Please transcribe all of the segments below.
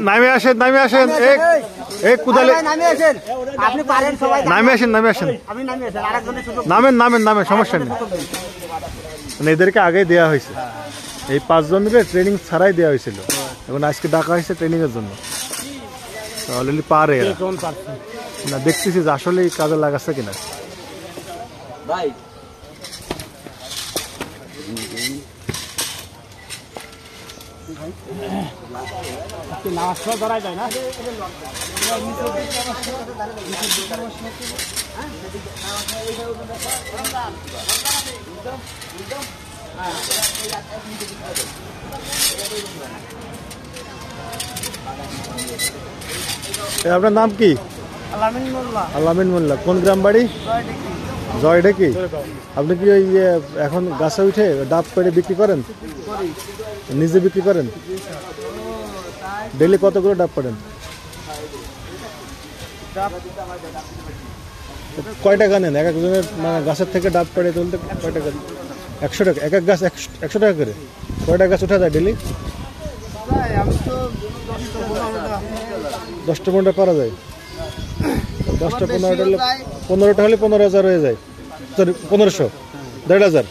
নামে আসেন নামে আসেন এক কুদালে আপনি পারেন সবাই নামে আসেন আপনি নামেন নামেন নামেন সমস্যা নেই মানে এদেরকে আগেই দেওয়া হয়েছে এই 5 জনের ট্রেনিং ছাড়াই দেওয়া হয়েছিল এখন আজকে ডাকা হয়েছে ট্রেনিং এর জন্য অলরেডি পারে না দেখতেছি যে আসলে এই কাজে লাগাচ্ছে কিনা ভাই নামাজ ধরাই যায় না আপনার নাম কি? আলামিন মোল্লা। কোন গ্রাম বাড়ি? জয়ডেকি। আপনি কি ওই এখন গাছে উঠে ডাব পেড়ে বিক্রি করেন? নিজে বিক্রি করেন? ডেলি কত করে ডাব পাড়েন? কয় টাকা নেন এক একজনের মানে গাছের থেকে ডাব পেড়ে তুলতে? কয় টাকা? 100 টাকা এক এক গাছ 100 টাকা করে। কয়টা গাছ উঠা যায় ডেলি? 10টা 15টা পারা যায়। 10টা 15টা হলে 15,000 হয়ে যায়। সরি 1500 1,500।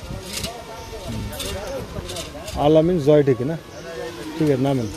আলামিন জয়ডেকি না? ঠিক আছে নামেন।